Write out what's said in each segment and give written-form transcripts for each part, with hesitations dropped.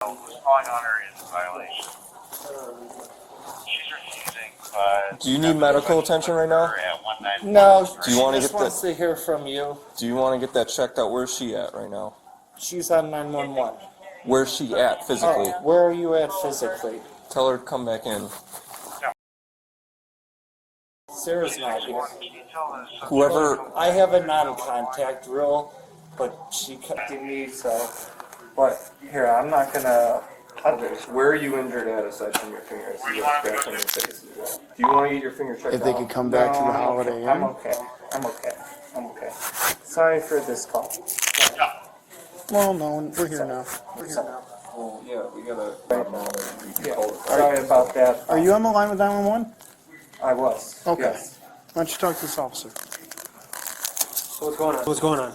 Who's calling on her is a violation. She's refusing, but... Do you need medical attention right now? No, Do you want to just get wants that? to hear from you. Do you want to get that checked out? Where's she at right now? She's on 911. Where's she at physically? Oh, where are you at physically? Tell her to come back in. Sarah's not here. Whoever. I have a non-contact rule, but she kept me, so... But, here, I'm not gonna... Where are you injured at aside from your fingers? You have scratch on your face. Do you want to get your finger checked If they could come back to the Holiday I'm Inn. okay. I'm okay. I'm okay. Sorry for this call. Well, no, we're here now. We're here now. Well, yeah, we gotta. Yeah, sorry about that. Are you on the line with 911? I was. Okay. Yes. Why don't you talk to this officer? What's going on? What's going on?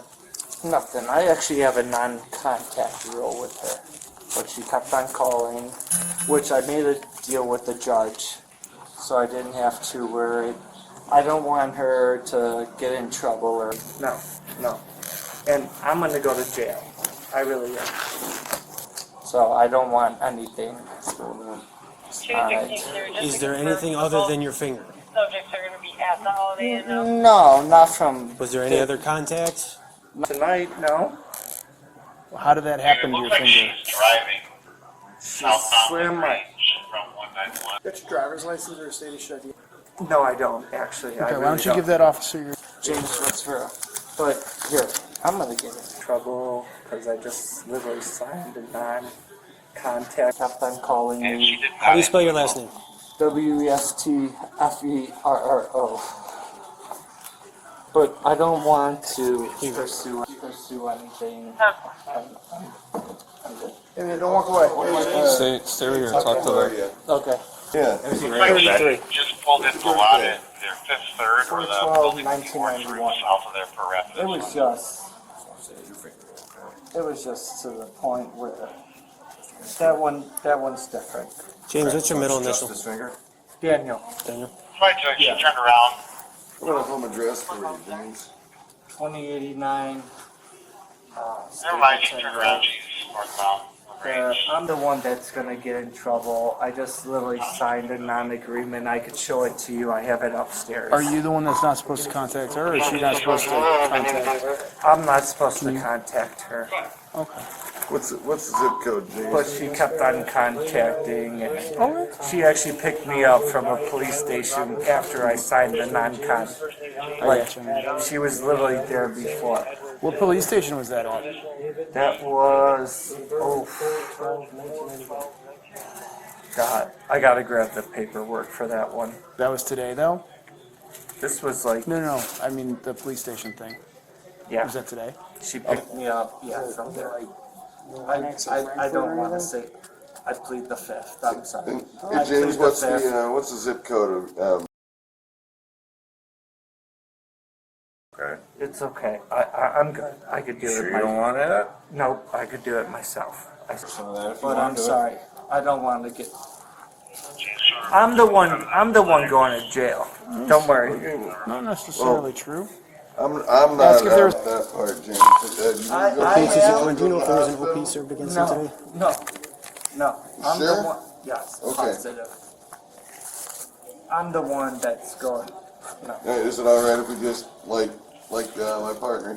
Nothing. I actually have a non-contact rule with her. But she kept on calling, which I made a deal with the judge, so I didn't have to worry. I don't want her to get in trouble or... No, no. And I'm going to go to jail. I really am. So I don't want anything. Is there anything other than your finger? Subjects are going to be at the Holiday Inn now. No, not from... Was there any other contact? Tonight, no. How did that happen to your Like finger? she's driving southbound slammed my... from 191. Got your driver's license or a state of check? No, I don't, actually. Okay, why don't you give that officer your... James Woodsboro. But here, I'm gonna get in trouble because I just literally signed a non-contact. Kept on calling And she me. did How do you not spell your last name? WESTFERRO. But I don't want to pursue anything. I'm good. Hey, don't walk away. Stay right here. Talk to her. Okay. Yeah. just pulled into the lot at their Fifth Third or the 4/12, building before it's 1991. south of there for rapid. It was just to the point where that one's different. James, what's your middle initial? His finger. Daniel, Daniel. Right, so she turned around. What a home address for you, James. 2089. Never mind, she turned around. She's northbound. I'm the one that's gonna get in trouble. I just literally signed a non-agreement. I could show it to you. I have it upstairs. Are you the one that's not supposed to contact her, or is she not supposed to contact her? I'm not supposed to contact her, Okay. What's the zip code, James? but she kept on contacting, and she actually picked me up from a police station after I signed the non-con. Like, she was literally there before. What police station was that at? That was, God, I gotta grab the paperwork for that one. That was today, though? This was like, No. I mean, the police station thing. yeah, Was that today? she picked me up, yeah, from there. I don't wanna say, I plead the fifth, I'm sorry. Hey, James, what's the zip code of? Okay. It's okay, I'm good, I could do it. Sure you don't want it? Nope, I could do it myself. Some of that if you But want I'm to. sorry, I don't want to get. I'm the one going to jail. Don't worry. Not necessarily true. I'm Ask not if there's- about that part, James. Do you know if there was an OP served against him today? No. I'm Sure? the one. Yes, Okay. positive. I'm the one that's going. No. Is it all right if we just like my partner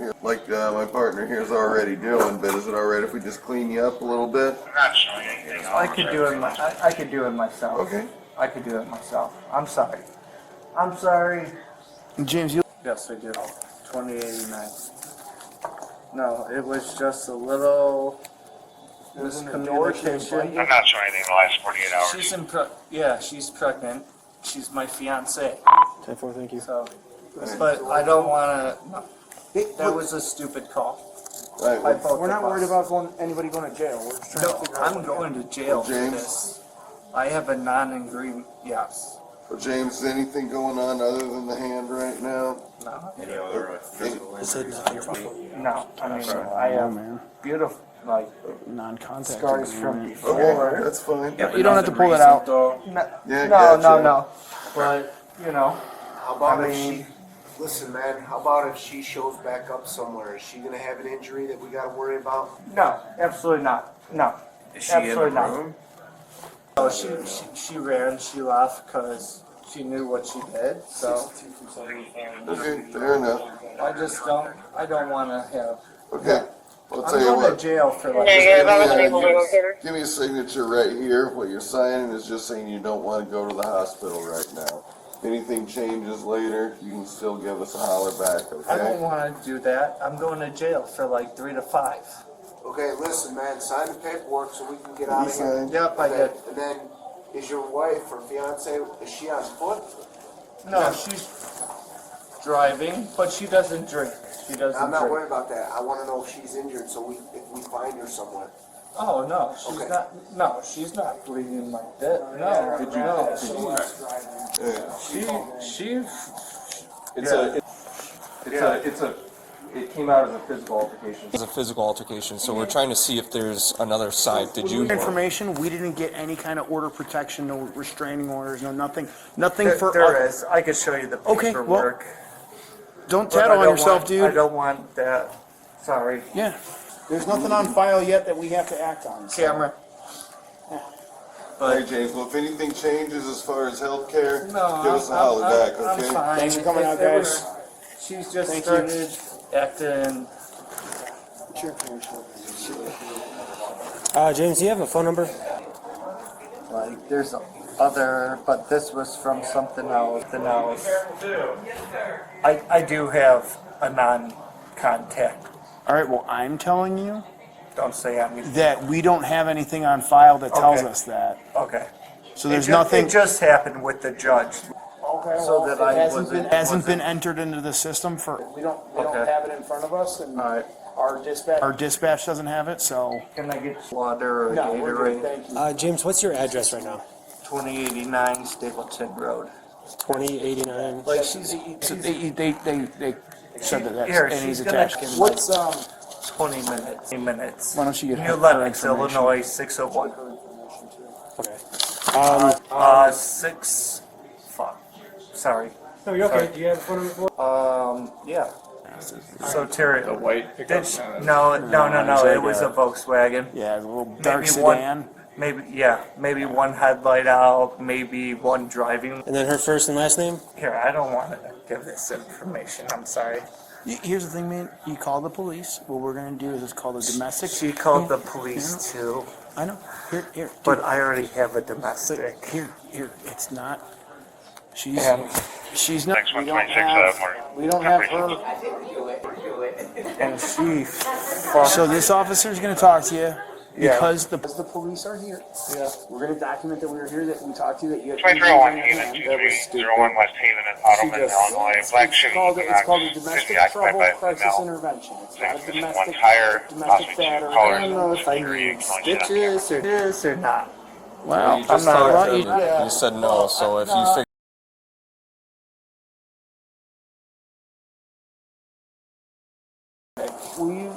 here is already doing? But is it all right if we just clean you up a little bit? I'm not showing anything. I could do it. I could do it myself. Okay. I could do it myself. I'm sorry. I'm sorry. James, you... Yes, I do. 2089. No, it was just a little miscommunication. I'm not showing anything in the last 48 hours. She's pregnant. She's my fiance. 10-4, thank you. So, but I don't want to. No. That was a stupid call. Right. By both We're not of us. worried about anybody going to jail. We're just trying to No, figure out... I'm going to jail for James? this. I have a non-agreement. Yes. Well, James, is anything going on other than the hand right now? No. It said nothing. No. I mean, I have man. beautiful, like, Non-contact. scars from agreement. before. Okay, that's fine. You don't have to pull that out. Yeah, No, gotcha. But, you know, How about I if mean- she, listen man, how about if she shows back up somewhere? Is she gonna have an injury that we gotta worry about? no, absolutely not. No. Is she in the Absolutely not. room? So she ran, she left because she knew what she did. So Okay, fair enough. I don't want to have. Okay, I'll I'm tell you going to what. jail for like. Yeah, if I was Yeah, able to locate her. Give me a signature right here. What you're signing is just saying you don't want to go to the hospital right now. If anything changes later, you can still give us a holler back, I don't okay? want to do that. I'm going to jail for like 3 to 5. Okay, listen, man, sign the paperwork so we can get out of here. signed? Yep, I And then- did. And then, is your wife or fiance, is she on foot? No, she's driving, but she doesn't drink. She doesn't I'm not drink. worried about that. I wanna know if she's injured, so if we find her somewhere. Oh no, she's Okay. not. No, she's not bleeding like that. No, Did you no. It came out as a physical altercation. It's a physical altercation, so we're trying to see if there's another side. Did you? Information, we didn't get any kind of order protection, no restraining orders, no nothing for There us. is. I can show you the Okay, well, paperwork. Don't but I tattle on don't yourself, want- dude. I don't want that. Sorry. Yeah. There's nothing on file yet that we have to act on. so- Camera. All right, James, well, if anything changes as far as healthcare, No, give us a holler back, I'm okay? fine. Thanks for coming out, It guys. She's just Thank you. started acting. James, do you have a phone number? Like there's other, but this was from something else. I do have a non-contact. All right, well, I'm telling you Don't say anything. that we don't have anything on file that tells Okay. us that. Okay. So there's It nothing. just happened with the judge. Okay, so that I hasn't been, wasn't- hasn't been entered into the system for. We don't Okay. have it in front of us, and All right. our dispatch doesn't have it. So Can I get water or no, we're good. Gatorade? Thank you. James, what's your address right now? 2089 Stapleton Road. 2089. Like So they said that that's Here, and he's she's gonna- attached. What's 20 minutes. 20 minutes. Why don't you get New her Lenox, information? Illinois, 601. Okay. 6. Fuck. Sorry. No, you're okay. Do you have a phone number? Yeah. So Terry, The white did pickup. she, no. It was a Volkswagen. Yeah, the little dark Maybe one- sedan. Maybe one headlight out, maybe one driving. And then her first and last name? Here, I don't want to give this information. I'm sorry. Here's the thing, man. You call the police. What we're gonna do is it's called a domestic. She called the police too, I know. Here. but I already have a domestic. Here. It's not. She's And, she's not. Next We one, don't 26, have. Mark. We don't have her. and she fucked. So this officer's gonna talk to you Yeah. because the police are here. Yeah. We're gonna document that we were here, that we talked to you, that you had. 2301 injuries on your Haven, hand. 2301 West Haven and Ottoman, Illinois. Black It's Chevy called a Equinox, domestic city occupied trouble by a crisis female. intervention. It's not a Missing one domestic tire, domestic possibly two battery. callers. I don't know if I need stitches or this or not. Well, You just I'm not- talked to well, him. You said no, so if you figure. will you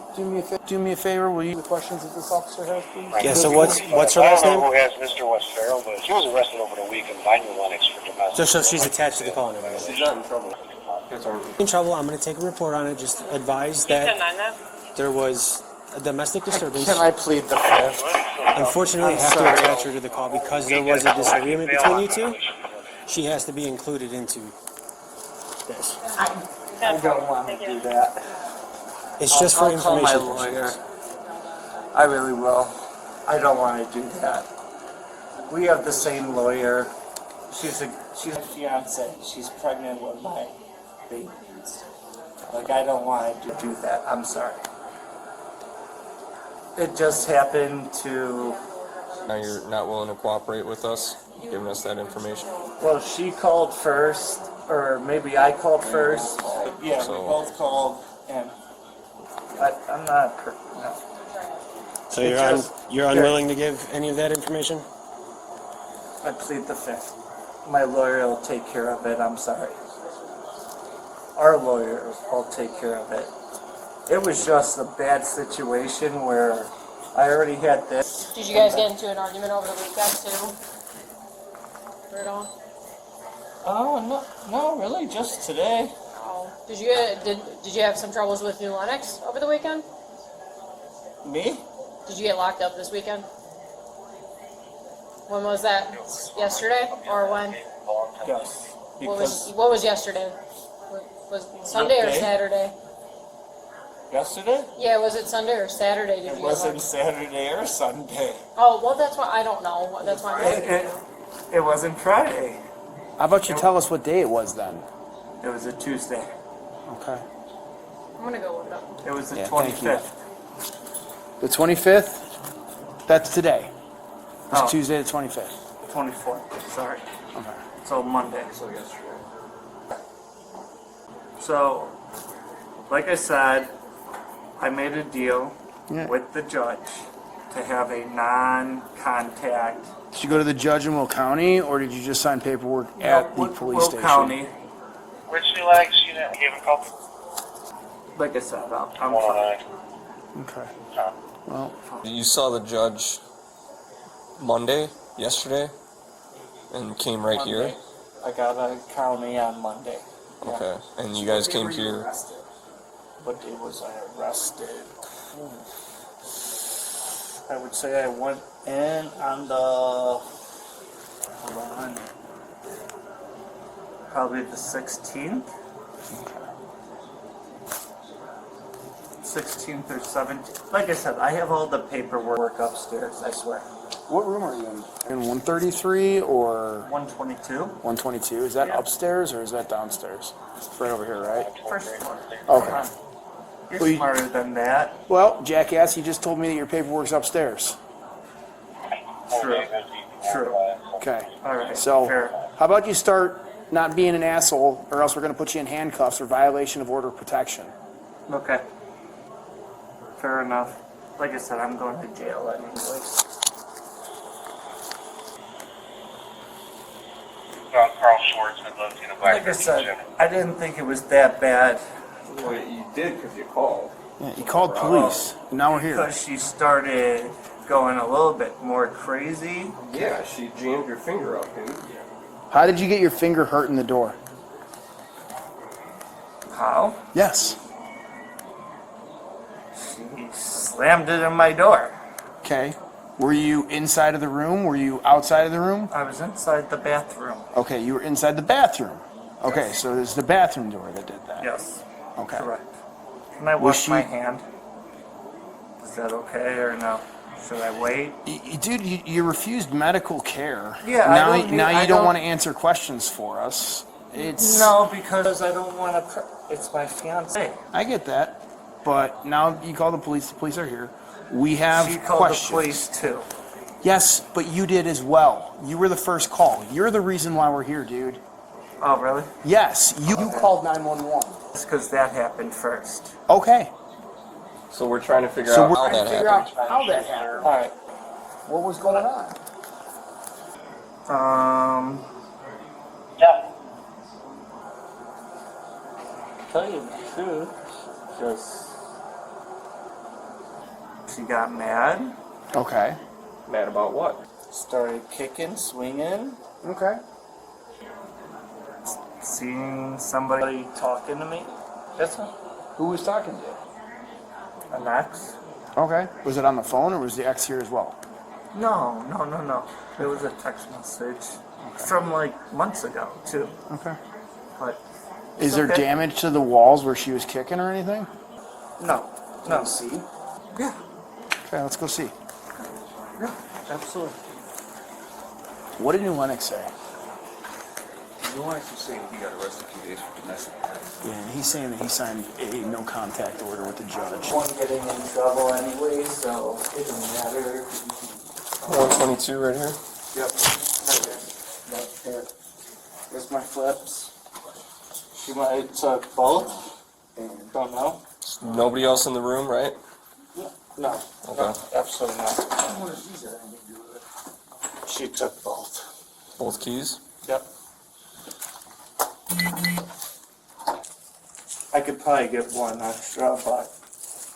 do me a favor? Will you the questions that this officer has, please? Yeah, so what's her last I don't name? know who has Mr. West Farrell, but she was arrested over the weekend by New Lenox for domestic. So she's attached to the call and everything. She's not in trouble. In trouble, I'm going to take a report on it. Just advise that 10-9 then? there was a domestic disturbance. Can I plead the fifth? Unfortunately, I have to attach her to the call because there was a disagreement between you two. She has to be included into this. I don't want to do that. It's just for I'll call my information lawyer. purposes. I really will. I don't want to do that. We have the same lawyer. She's a fiance. She's pregnant with my babies. Like, I don't want to do that. I'm sorry. It just happened to. Now you're not willing to cooperate with us, giving us that information. Well, she called first, or maybe I called first. Yeah, So- we both called, and I'm not. No. So It you're just- you're unwilling to give any of that information? I plead the fifth. My lawyer will take care of it. I'm sorry. Our lawyer will take care of it. It was just a bad situation where I already had this. Did you guys get into an argument over the weekend too? Right on. Oh no, really, just today. Oh. Did you have some troubles with New Lenox over the weekend? Me? Did you get locked up this weekend? When was that? Yesterday or when? Yes. What was yesterday? Was Sunday or day? Saturday? Yesterday? Yeah, was it Sunday or Saturday? Did It you wasn't get Saturday or Sunday. Oh, well, that's why I don't know. That's why I'm asking. It wasn't Friday. How about you tell us what day it was then? It was a Tuesday. Okay. I'm gonna go look it up. It was the Yeah, thank you. 25th. The 25th? That's today. It's Oh. Tuesday the 25th. 24th. Sorry. Okay. So Monday. So yesterday. So, like I said, I made a deal Yeah. with the judge to have a non-contact Did you go to the judge in Will County, or did you just sign paperwork at the police Will station? County. Which new legs unit gave a call? Like I said, I'm fine. 109. Okay. Well, You saw the judge Monday, yesterday, and came right here. I got a county on Monday. Yeah. Okay, and you guys came here. What day was I arrested? I would say I went in on the, hold on, probably the 16th. 16th or 17th. Like I said, I have all the paperwork upstairs, I swear. what room are you in? In 133 or 122? 122? Is that upstairs or is that downstairs? It's right over here, right? First floor. Okay. You're Well, you- smarter than that. Well, jackass, you just told me that your paperwork's upstairs. True. True. Okay. All right. So, fair. how about you start not being an asshole, or else we're going to put you in handcuffs for violation of order of protection. Okay. Fair enough. Like I said, I'm going to jail anyways. Carl Schwartzman lives in a black Like I said, I didn't think it was that bad Well, you did because you called. Yeah, you called police. And now we're here. because she started going a little bit more crazy. Yeah, she jammed your finger up, dude. How did you get your finger hurt in the door? How? Yes. She slammed it in my door. Okay. Were you inside of the room? Were you outside of the room? I was inside the bathroom. Okay, you were inside the bathroom. Okay, so it's the bathroom door that did that. Yes, Okay. correct. Can I Was wash she- my hand? Is that okay or no? Should I wait? Dude, you refused medical care. Yeah, I now, don't need- now I you don't don't- want to answer questions for us. It's No, because I don't want to. It's my fiance. I get that, but now you call the police. The police are here. We have She called questions. the police too. Yes, but you did as well. You were the first call. You're the reason why we're here, dude. Oh, really? Yes, you called 911. It's because that happened first. Okay. So we're trying to figure So out we're how trying that to figure happened. out how that happened. All right. What was going on? Yeah. Tell you the truth, just she got mad, Okay. Mad about what? started kicking, swinging, Okay. seeing somebody talking to me. That's all. Who was talking to you? An ex? Okay. Was it on the phone or was the ex here as well? No. It was a text message from like months ago too. Okay. But Is there okay. damage to the walls where she was kicking or anything? no. See? Yeah. Okay, let's go see. Yeah. Absolutely. What did New Lennox say? You want to say he got arrested 2 days for domestic violence? Yeah, he's saying that he signed a no contact order with the judge. One getting in trouble anyway, so it doesn't matter. 122 right here. Yep. Right here. Here's my flips. She might have took both. Don't know. Nobody else in the room, right? No. Okay. No, absolutely not. She took both. Both keys. Yep. I could probably get one extra, but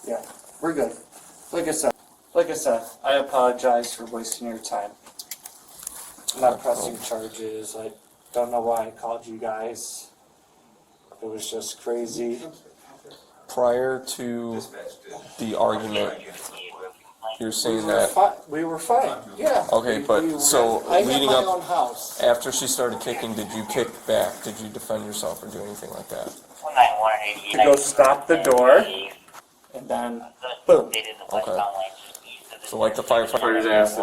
yeah, we're good. Like I said, I apologize for wasting your time. I'm not pressing charges. I don't know why I called you guys. It was just crazy. Prior to the argument, You're saying that. We were fine. Yeah. Okay, but so I had leading my up own house. after she started kicking, did you kick back? Did you defend yourself or do anything like that? To go stop the door, and then boom. Okay. So like the firefighters asked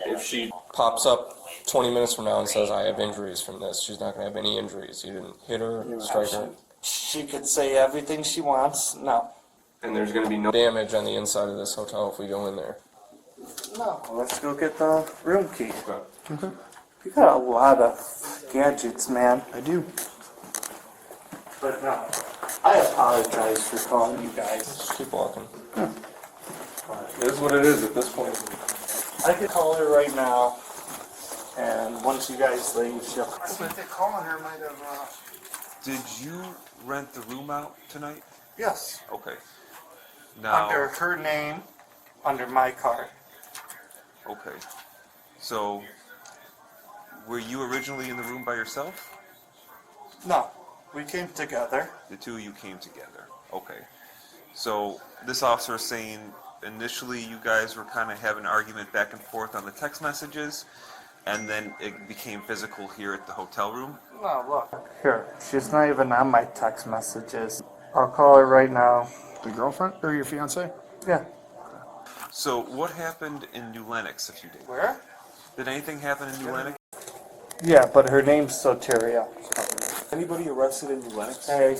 if she pops up 20 minutes from now and says I have injuries from this, she's not gonna have any injuries. You didn't hit her, strike her, She could say everything she wants. No. and there's gonna be no damage on the inside of this hotel if we go in there. No. Let's go get the room key. Okay. You got a lot of gadgets, man. I do. But no. I apologize for calling you guys. Just keep walking. It is what it is at this point. I could call her right now, and once you guys leave, she'll. I think calling her might have. Did you rent the room out tonight? Yes. Okay. Now, Under her name, under my card. okay. So, were you originally in the room by yourself? No, we came together. The two of you came together. Okay. So, this officer is saying initially you guys were kind of having an argument back and forth on the text messages, and then it became physical here at the hotel room? No, look. Here, she's not even on my text messages. I'll call her right now. The girlfriend or your fiance? Yeah. So, what happened in New Lenox a few days ago? Where? Did anything happen in New Lenox? Yeah, but her name's Soteria. Anybody arrested in New Lenox? Hey,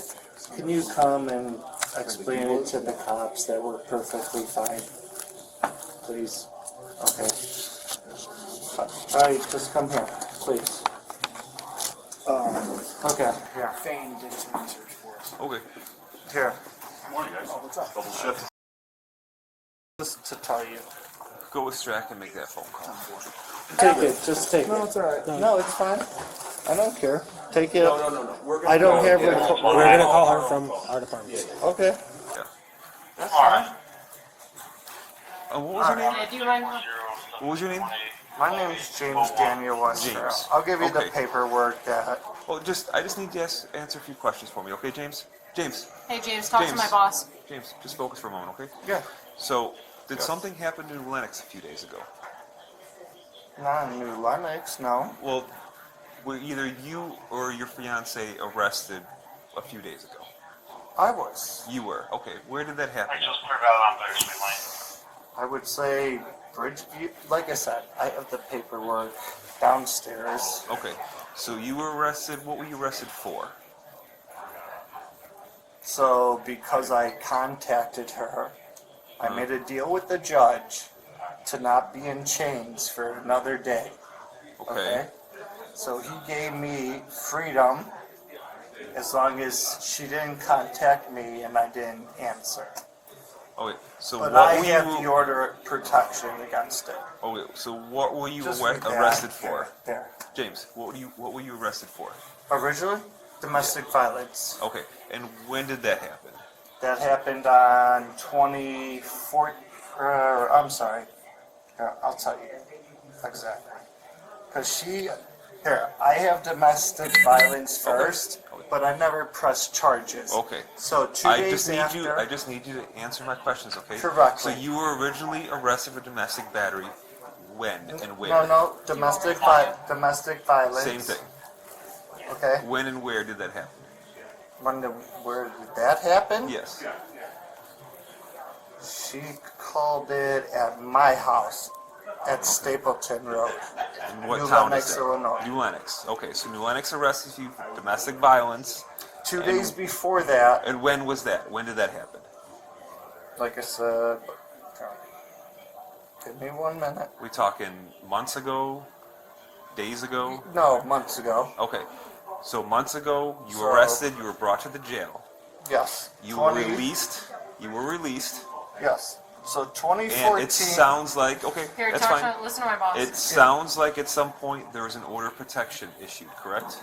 can you come and explain it to the cops that we're perfectly fine? Please. Okay. Alright, just come here, please. Okay, here. Fane did some research for us. Okay. Here. Morning, guys. What's up? Double shift. Just to tell you. Go with Strack and make that phone call. Take it, just take it. No, it's alright. No, it's fine. I don't care. Take it. No. We're gonna I don't have We're gonna call her from our department. Okay. Yeah. That's fine. What was your name? Yeah, do you mind? What was your name? My name's James Daniel Wester. James. I'll give you the Okay. paperwork that. Well, I just need you to answer a few questions for me, okay, James? James, Hey, James, talk to James. my boss. James, just focus for a moment, okay? Yeah. So, did something happen in Lenox a few days ago? Not in New Lenox, no. Well, were either you or your fiance arrested a few days ago? I was. You were. Okay, where did that happen? I just put it on Bittersweet Lane. I would say Bridgeview. Like I said, I have the paperwork downstairs. Okay, so you were arrested. What were you arrested for? So because I contacted her, I made a deal with the judge to not be in chains for another day. Okay. So he gave me freedom as long as she didn't contact me and I didn't answer. Okay, so But what I were have you? the order of protection against it. Okay, so what were you Just read that. arrested for? There. James, what were you arrested for? Originally, domestic violence. Okay, and when did that happen? That happened on 24. I'm sorry. Here, I'll tell you exactly. Because here, I have domestic violence first, Okay. but I never pressed charges. Okay. So 2 I days just need after. you. I just need you to answer my questions, okay? Correctly. So you were originally arrested for domestic battery. When and where? No, domestic violence. Same thing. Okay. When and where did that happen? Where did that happen? Yes. She called it at my house at Stapleton Road. And what New town Lenox, is that? Illinois. New Lenox. Okay, so New Lenox arrested you for domestic violence. 2 days before that, And when was that? When did that happen? like I said, give me 1 minute. We talking months ago? Days ago? No, months ago. Okay. So months ago, you were So- arrested, you were brought to the jail. Yes. You were released. You were released. Yes. So And 2014. it sounds like, okay, Here, that's talk fine. to, listen to my boss. It sounds like at some point there was an order of protection issued, correct?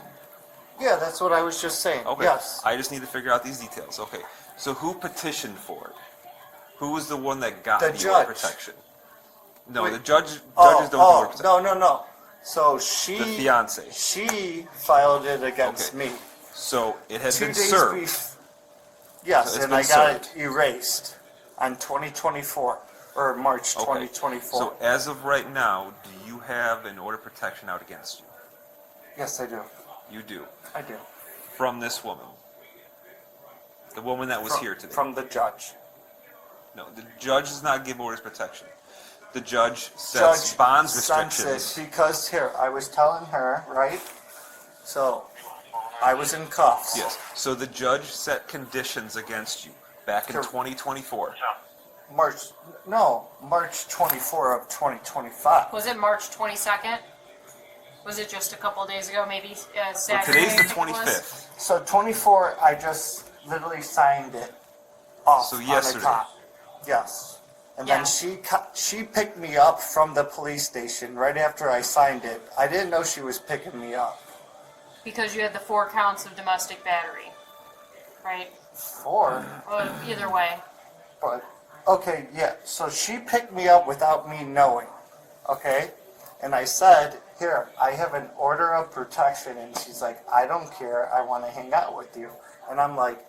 Yeah, that's what I was just saying. Okay. Yes. I just need to figure out these details. Okay. So who petitioned for it? Who was the one that got The the order judge. of protection? No, Wait. the judges don't do order of protection. No. So she. The fiance. She filed it against Okay. me. So it had 2 been days served. Yes, So it's and been I got served. it erased on 2024. or March Okay. 2024. So as of right now, do you have an order of protection out against you? Yes, I do. You do. I do. From this woman. The woman that was here today. From the judge. No, the judge does not give orders of protection. The judge sets bonds sends restrictions. it because here, I was telling her, right? So, I was in cuffs. Yes. So the judge set conditions against you back in Correct. 2024. March 24 of 2025. Was it March 22nd? Was it just a couple of days ago, maybe Well, Saturday? today's the I think it was? 25th. So 24, I just literally signed it off So on yesterday. the top. Yes. And Yeah. then she picked me up from the police station right after I signed it. I didn't know she was picking me up. Because you had the 4 counts of domestic battery, right? 4, Well, either way. but okay, yeah. So she picked me up without me knowing. Okay? And I said, "Here, I have an order of protection." And she's like, "I don't care. I want to hang out with you." And I'm like,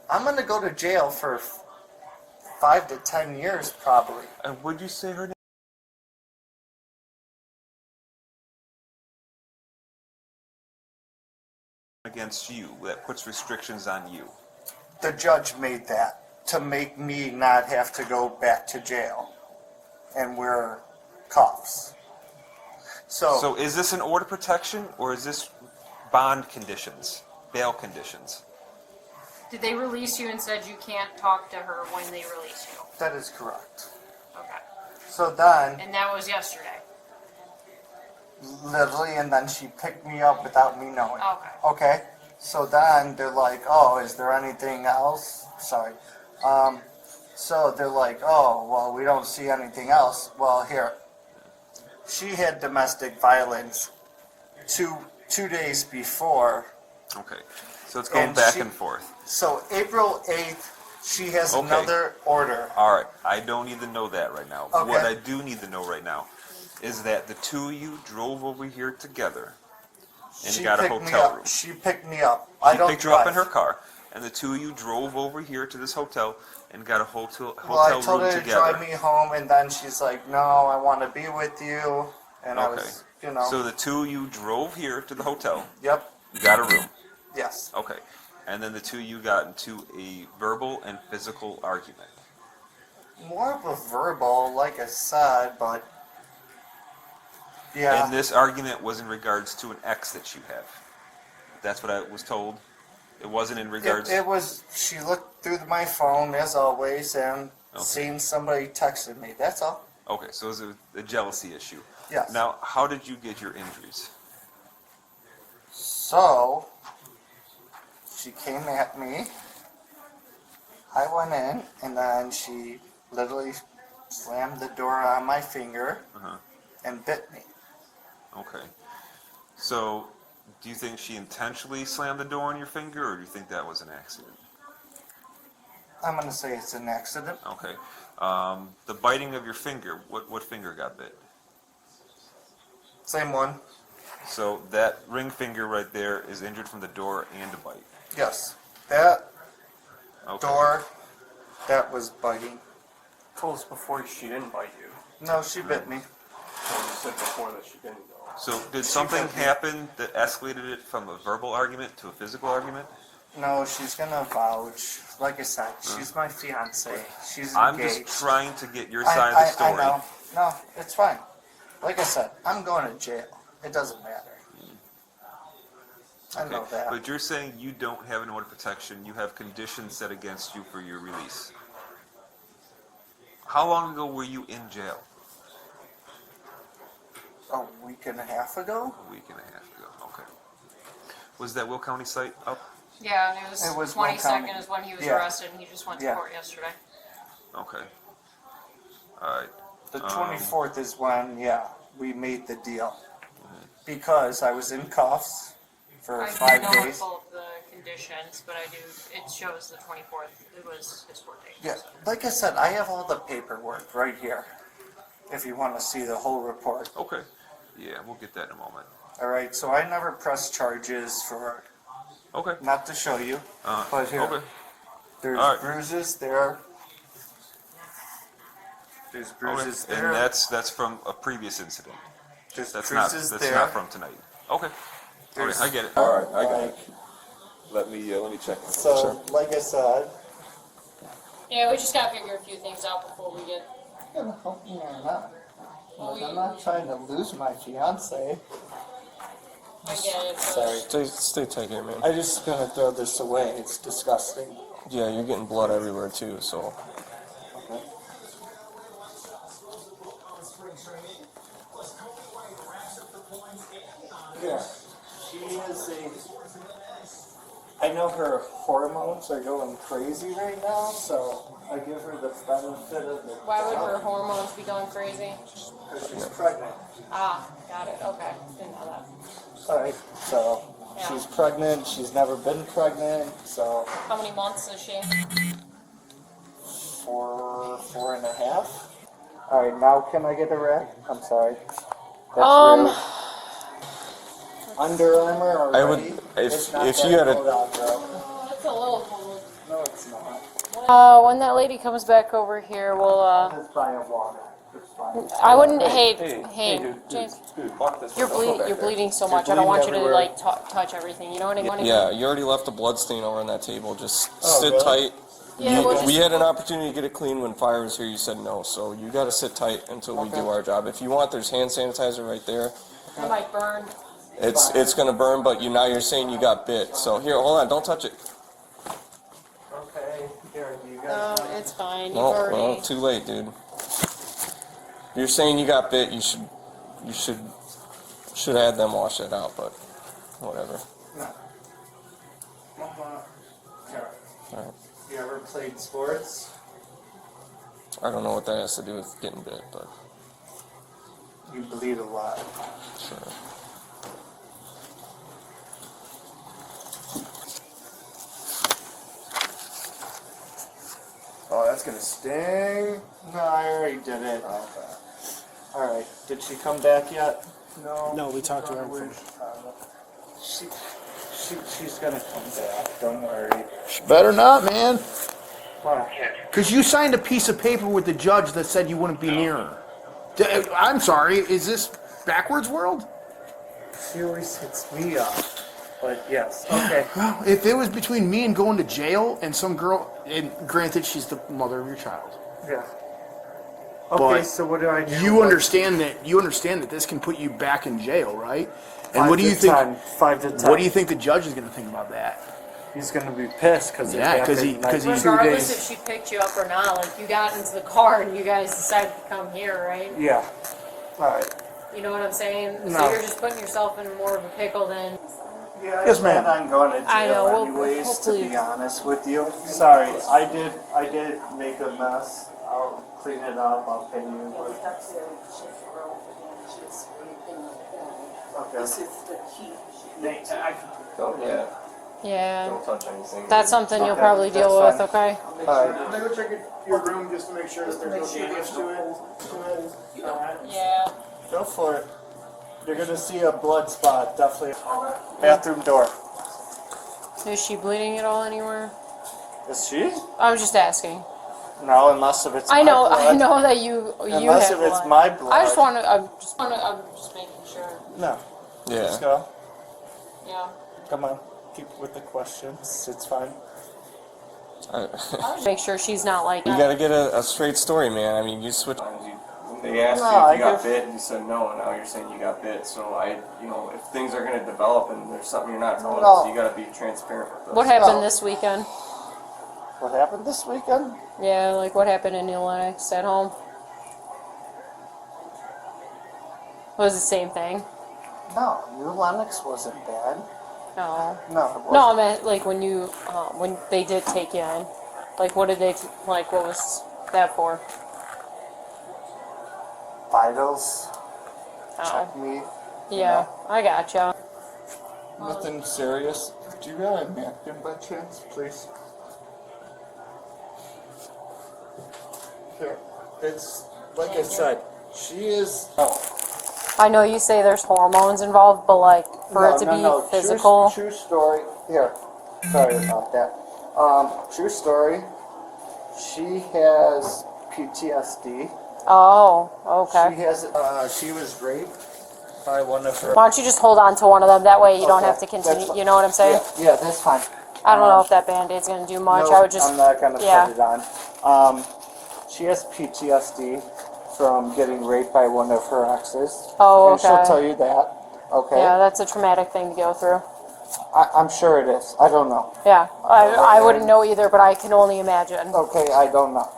"I'm going to go to jail for 5 to 10 years probably." And would you say her name? Against you that puts restrictions on you. The judge made that to make me not have to go back to jail and wear cuffs. So is this an order of protection or is this bond conditions, bail conditions? Did they release you and said you can't talk to her when they release you? That is correct. Okay. So then, And that was yesterday? literally, and then she picked me up without me knowing. Okay. Okay? So then they're like, "Oh, is there anything else?" Sorry. So they're like, "Oh, well, we don't see anything else." Well, here. She had domestic violence two days before. Okay. So it's going And back she- and forth. So April 8th, she has Okay. another order. All right. I don't need to know that right now. Okay. What I do need to know right now is that the two of you drove over here together and She got a picked me hotel up. room. She picked me up. I She don't picked you up in drive. her car, and the two of you drove over here to this hotel and got a hotel Well, I told room her to together. drive me home, and then she's like, "No, I want to be with you." And I Okay. was, you know, So the two of you drove here to the hotel. yep, You got a room. yes. Okay. And then the two of you got into a verbal and physical argument. More of a verbal, like I said, but yeah. And this argument was in regards to an ex that you have. That's what I was told. It wasn't in regards. It was. She looked through my phone as always and Okay. seen somebody texted me. That's all. Okay, so it was a jealousy issue. Yes. Now, how did you get your injuries? So she came at me. I went in, and then she literally slammed the door on my finger Uh-huh. and bit me. Okay. So, do you think she intentionally slammed the door on your finger, or do you think that was an accident? I'm gonna say it's an accident. Okay. The biting of your finger, what finger got bit? Same one. So that ring finger right there is injured from the door and a bite. Yes. That Okay. door, that was biting. Told us before she didn't bite you. No, she bit me. So you said before that she didn't though. So did something happen that escalated it from a verbal argument to a physical argument? No, she's gonna vouch. Like I said, she's my fiance. She's I'm engaged. just trying to get your side of the story. I know. No, it's fine. Like I said, I'm going to jail. It doesn't matter. I know Okay, that. but you're saying you don't have an order of protection. You have conditions set against you for your release. How long ago were you in jail? A week and a half ago? A week and a half ago. Okay. Was that Will County site up? Yeah, and It was 22nd Will is when he was Yeah. arrested, and he just went to Yeah. court yesterday. Okay. All right. The 24th is when, yeah, we made the deal. Because I was in cuffs for I 5 don't know days. both the conditions, but I do. It shows the 24th. It was his court date. Yeah, like I said, I have all the paperwork right here. If you want to see the whole report. Okay. Yeah, we'll get that in a moment. All right, so I never pressed charges for, Okay. not to show you, but here. Okay. There's All right. bruises there. There's Okay. bruises And there. that's from a previous incident. There's That's bruises not there. from tonight. Okay. Okay, I get it. All right, I got it. Let me check. So, like I said, Yeah, we just gotta figure a few things out before we get. you're gonna help me or not. Well, Like, I'm not trying to lose my fiance. I get it. But Sorry. Stay tight here, man. I'm just gonna throw this away. It's disgusting. Yeah, you're getting blood everywhere too, so. Okay. Yeah. She is I know her hormones are going crazy right now, so I give her the benefit of the why would her doubt hormones be going crazy? because she's pregnant. Ah, got it. Okay, didn't know that. Alright, so Yeah. she's pregnant. She's never been pregnant, so How many months is she? 4.5. Alright, now can I get a rec? I'm sorry. That's Um, Under Armour already? I would- if- It's not if that you had a- cold out, bro. It's a little cold. No, it's not. When that lady comes back over here, we'll Just buy a water. It's fine. I wouldn't. Hey, dude, James, walk this you're way. Don't go back You're there. bleeding so You're much. I don't want you bleeding to everywhere. like touch everything. You know what I mean? Yeah, you already left a blood stain over on that table. Just Oh, sit really? tight. Yeah, we'll we just- had an opportunity to get it clean when Fire was here. You said no, so you got to sit tight until we do our job. If you want, there's hand sanitizer right there. It might burn. It's gonna burn, but now you're saying you got bit. So here, hold on, don't touch it. Okay, here, you No, guys. it's fine. You've No, already. well, too late, dude. You're saying you got bit. You should have them wash it out, but whatever. Alright. You ever played sports? I don't know what that has to do with getting bit, but You bleed a lot. sure. Oh, that's gonna sting. No, I already did it. Okay. Alright, did she come back yet? No. No, we talked to her Where's- before. She's gonna come back, don't worry. Better not, man. Why? Because you signed a piece of paper with the judge that said you wouldn't be near her. I'm sorry, is this backwards world? She always hits me up. But yes, okay. Well, if it was between me and going to jail and some girl, and granted she's the mother of your child, Yeah. Okay, But so what do I do? you understand that this can put you back in jail, right? And what do you think? 5 to 10. What do you think the judge is going to think about that? He's gonna be pissed because Yeah, 'cause he- 'cause he- 2 Regardless days. if she picked you up or not, like you got into the car and you guys decided to come here, right? Yeah. Alright. You know what I'm saying? No. So you're just putting yourself in more of a pickle than. Yeah, Yes, ma'am. I'm going to jail I know, well, anyways, hopefully- to be honest with you. Sorry, I did make a mess. I'll clean it up, I'll pay you. Okay. This is the key. Yeah. Yeah. Don't touch anything. That's something you'll Okay, probably deal that's with, okay? Alright. Can I go check your room just to make sure that there's no damage to it? Yeah. Go for it. You're gonna see a blood spot, definitely. Bathroom door. Is she bleeding at all anywhere? Is she? I was just asking. No, unless if it's I know, my blood. I know that you Unless have if it's blood. my blood. I just want to. I'm just making sure. No. Yeah. Let's go. Yeah. Come on. Keep with the questions. It's fine. I, Make sure she's not like. you got to get a straight story, man. I mean, you switch. They asked No, you I if you got guess- bit, and you said no, and now you're saying you got bit. So if things are gonna develop and there's something you're not telling No. us, you gotta be transparent with us. What happened No. this weekend? What happened this weekend? Yeah, like what happened in New Lennox at home? Was the same thing? No, New Lennox wasn't bad. No. No, it wasn't. No, I meant like when you when they did take you in. Like what did they like? What was that for? Vitals. Oh. Check me. Yeah, I gotcha. Nothing serious. Do you got a napkin by chance, please? Here. It's like I said. She is. Oh. I know you say there's hormones involved, but like for it to be physical. True story. Here. Sorry about that. True story. She has PTSD. Oh, She okay. has. She was raped by one of her. Why don't you just hold on to one of them? That way you don't Okay, have to continue. that's fine. You know what I'm saying? Yeah, that's fine. I don't know if that band-aid's gonna do much. No, I would just. I'm not gonna yeah. put it on. She has PTSD from getting raped by one of her exes. Oh, And she'll okay. tell you that. Okay. Yeah, that's a traumatic thing to go through. I'm sure it is. I don't know. Yeah, I wouldn't know either, but I can only imagine. Okay, I don't know.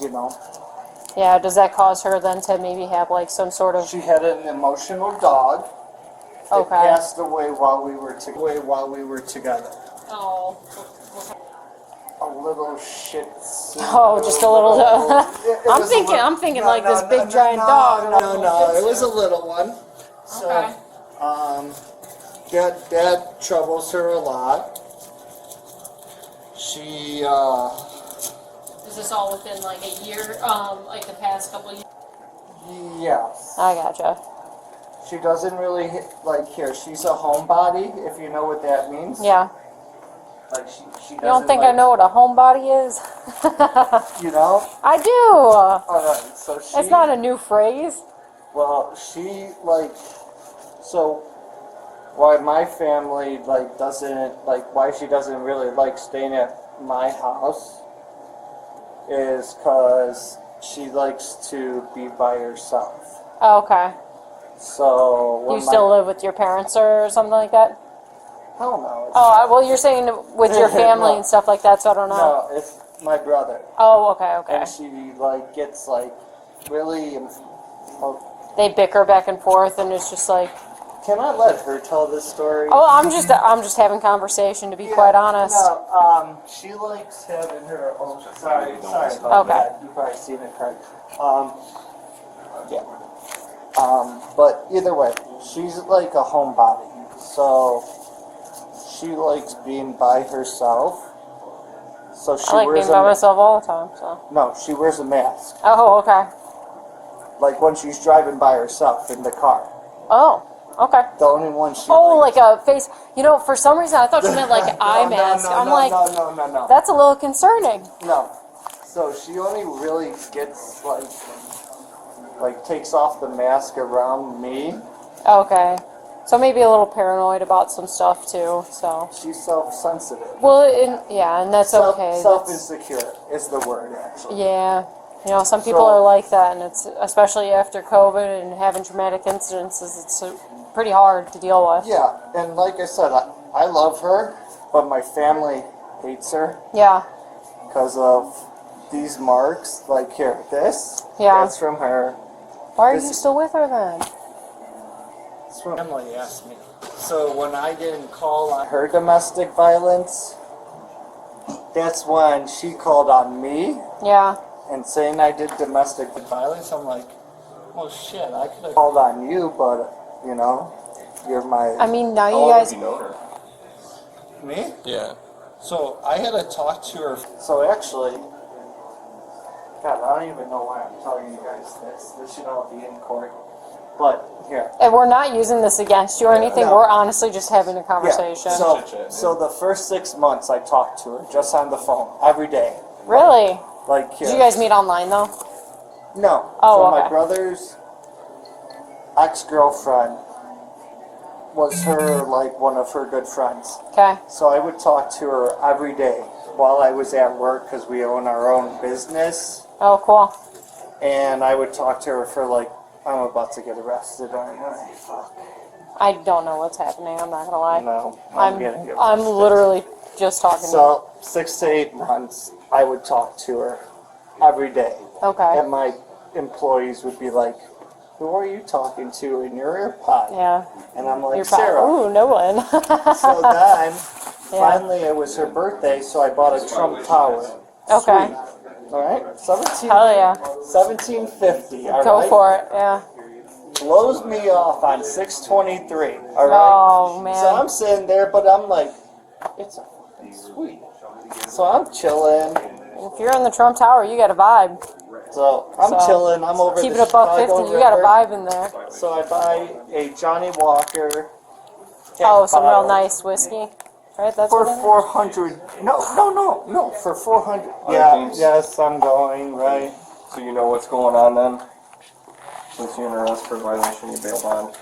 You know, Yeah, does that cause her then to maybe have like some sort of? she had an emotional dog. That Okay. passed away while we were together. Oh. A little shit. Oh, just a little. It I'm was a thinking. little- I'm thinking no, like no, this no, big no, giant no, dog. No, it was a little one. So, Okay. that troubles her a lot. She, Is this all within like a year? Like the past couple of years? yes. I gotcha. She doesn't really like here. She's a homebody, if you know what that means. Yeah. Like she You don't think I know what a homebody is? You know? I do. All right. So she. It's not a new phrase. Well, she like. So, why my family like doesn't like why she doesn't really like staying at my house is because she likes to be by herself. Oh, okay. So when You still live with your parents or something like that? Hell no. Oh, well, you're saying with your family No. and stuff like that, so I don't know. No, it's my brother. Oh, okay, okay. And she like gets like really. They bicker back and forth, and it's just like. Can I let her tell this story? Oh, I'm just having conversation, to be quite honest. No, she likes having her own. Sorry about Okay. that. You've probably seen it, Craig. Yeah. But either way, she's like a homebody, so she likes being by herself. So she I like wears being by myself all the time. So. No, she wears a mask. Oh, okay. Like when she's driving by herself in the car. Oh, okay. The only one she. Oh, like a face. You know, for some reason I thought you meant like an eye mask. I'm like, no. that's a little concerning. No. So she only really gets like takes off the mask around me. Okay. So maybe a little paranoid about some stuff too. So. She's self-sensitive. Well, yeah, and that's okay. Self-insecure is the word, actually. Yeah. You know, some people are like that, and it's especially after COVID and having traumatic incidences. It's pretty hard to deal with. Yeah, and like I said, I love her, but my family hates her. Yeah. Because of these marks. Like here, this. Yeah. That's from her. Why are you still with her then? It's from Emily asked me. So when I didn't call on her domestic violence, that's when she called on me. Yeah. And saying I did domestic violence, I'm like, well, shit, I could have called on you, but, you know, you're my... I mean, now you guys... Me? Yeah. So, I had to talk to her. So, actually, God, I don't even know why I'm telling you guys this. This should all be in court. But, here. And we're not using this against you or anything. No. We're honestly just having a conversation. Yeah. So the first 6 months I talked to her, just on the phone, every day. Really? Like, here. Did you guys meet online, though? No. Oh, so okay. my brother's ex-girlfriend was her, like, one of her good friends. Okay. So I would talk to her every day while I was at work because we own our own business. Oh, cool. And I would talk to her for, like, I'm about to get arrested. Fuck. I don't know what's happening. I'm not gonna lie. No, I'm literally just talking to So 6 to 8 months, I would talk to her every day. Okay. And my employees would be like, "Who are you talking to in your AirPod?" Yeah. And I'm like, You're probably, "Sarah." ooh, no one. So then, Yeah. finally, it was her birthday, so I bought a Trump Tower. Okay. Sweet. All right, 17. Hell yeah. 1750. All Go right? for it. Yeah. Blows me off on 623. All right. Oh man. So I'm sitting there, but I'm like, it's a fucking sweet. So I'm chilling. If you're in the Trump Tower, you got a vibe. So I'm chilling. I'm over Keep the it above Chicago 50. You got a River. vibe in there. So I buy a Johnny Walker. Oh, some real bottle nice whiskey. Right? That's for what it is? 400. No. For 400. Yeah. Yes, I'm going right. So you know what's going on then? Since you're under arrest for violation of your bail bond.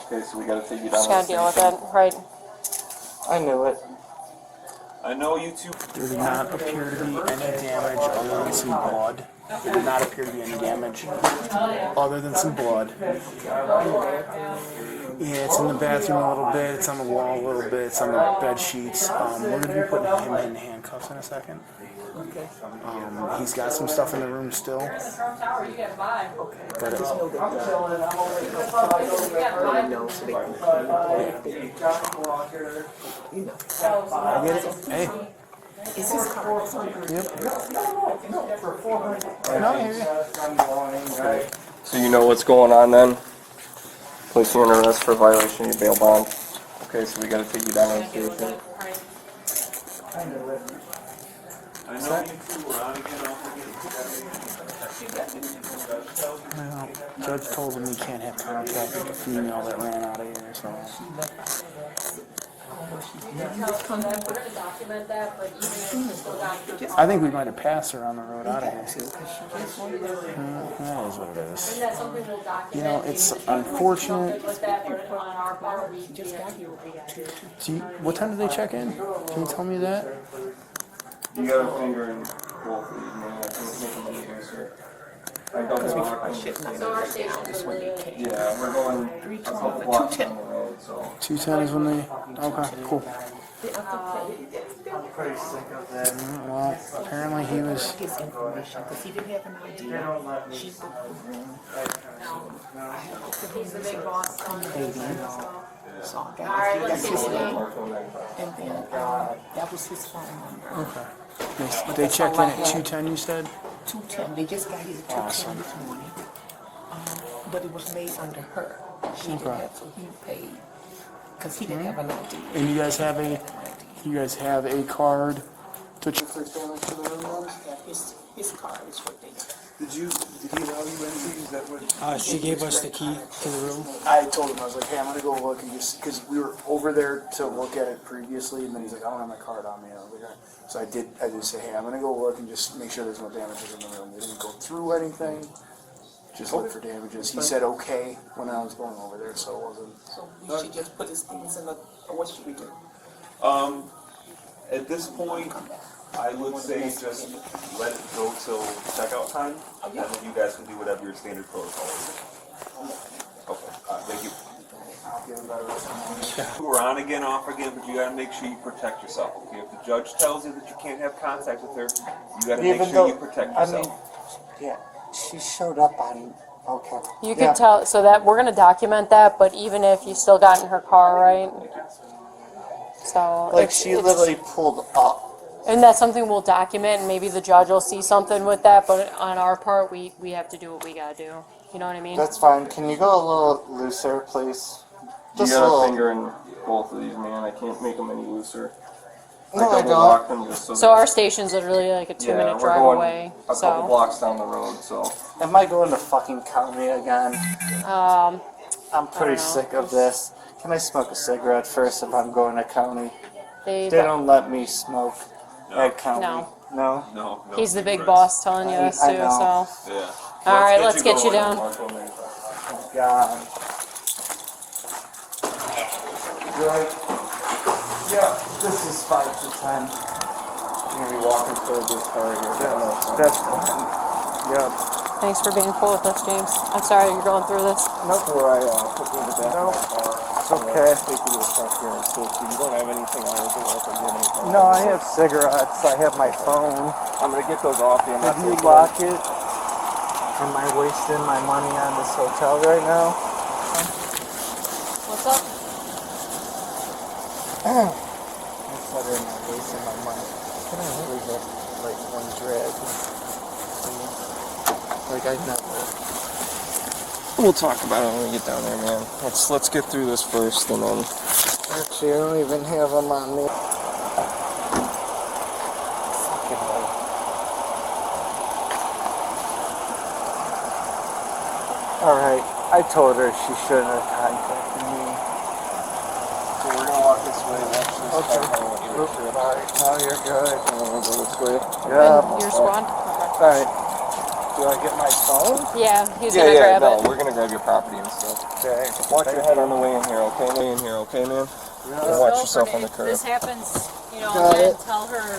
Okay, so we gotta take you down Just to the gotta deal with station. it, right? I knew it. I know you two. There did not appear to be any damage other than some blood. There did not appear to be any damage other than some blood. Yeah, it's in the bathroom a little bit, it's on the wall a little bit, it's on the bed sheets. We're gonna be putting him in handcuffs in a second. He's got some stuff in the room still. But I get it. Hey. Is his car? Yep. No, I hear you. So you know what's going on then? Placing you under arrest for violation of your bail bond. Okay, so we gotta take you down to the station. I know you two were on again, off again. Well, judge told him he can't have contact with the female that ran out of here, so. I think we might have passed her on the road out of here. That is what it is. You know, it's unfortunate. What time did they check in? Can you tell me that? You got a finger in both of these, man. I can't make them any looser. I double locked them. Yeah, we're going a couple blocks down the road, so. 210 is when they. Okay, cool. I'm pretty sick of that. Well, apparently he was. His information, because he didn't have an idea. She booked the room. He's the big boss. So I got Alright, let's his see. name, and then that was his phone number. Okay. They checked in at 210, you said? 210. They just got his 210 this morning, but it was made under her. She didn't have, so he paid because he didn't have an idea. And you guys have a card to check. His card is what they. Did he allow you anything? Is that what? She gave us the key to the room. I told him, I was like, hey, I'm gonna go look and just, because we were over there to look at it previously, and then he's like, I don't have my card on me. And I was like, all right. So I did say, hey, I'm gonna go look and just make sure there's no damages in the room. They didn't go through anything, just look for damages. He said okay when I was going over there, so it wasn't. So we should just put his things in the. Or what should we do? At this point, I would say just let it go till checkout time, and then you guys can do whatever your standard protocol is. Okay, thank you. We're on again, off again, but you gotta make sure you protect yourself, okay? If the judge tells you that you can't have contact with her, you gotta make sure you protect yourself. Yeah, she showed up on. Okay. You could tell, so that we're gonna document that, but even if you still got in her car, right? So. Like she literally pulled up. And that's something we'll document, and maybe the judge will see something with that, but on our part, we have to do what we gotta do. You know what I mean? That's fine. Can you go a little looser, please? You got a finger in both of these, man. I can't make them any looser. No, I double locked don't. them just So our station's literally like a 2-minute we're drive going away. a couple blocks down the road, so. Am I going to fucking county again? I'm pretty sick of this. Can I smoke a cigarette first if I'm going to county? They don't let me smoke at county. No. No? No. He's the big boss telling you this I too, know. so. Yeah. Alright, let's get you down. Oh, God. Right. Yeah, this is 5 to 10. You're gonna be walking towards this car here. That's fine. Yeah. Thanks for being cool with us, James. I'm sorry you're going through this. Nope, where I put me in the back of my car. It's okay. Take you to the truck here and safety. You don't have anything on anything else. Do you have anything? No, I have cigarettes. I have my phone. I'm gonna get those off you. Did you lock it? Am I wasting my money on this hotel right now? What's up? I said I'm not wasting my money. Can I really get like one drag? Like I never. We'll talk about it when we get down there, man. Let's get through this first, and then. Actually, I don't even have them on me. Alright, I told her she shouldn't have contacted me. So we're gonna walk this way. Okay. Alright, no, you're good. I'm gonna go this way. Yeah. Your squad? Okay. Alright. Do I get my phone? Yeah, he's gonna grab no, it. we're gonna grab your property and stuff. Okay. Watch your head on the way in here, okay? Way in here, okay, man? And watch yourself on the curb. This happens, you know, Got then it. tell her,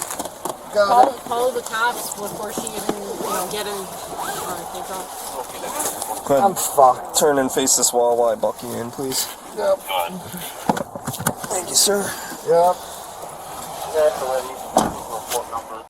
Got it. call the cops before she even, you know, get in. Go I'm ahead, fucked. turn and face this wall while I buck you in, please. Yep. Thank you, sir. Yep. You have to let me report number.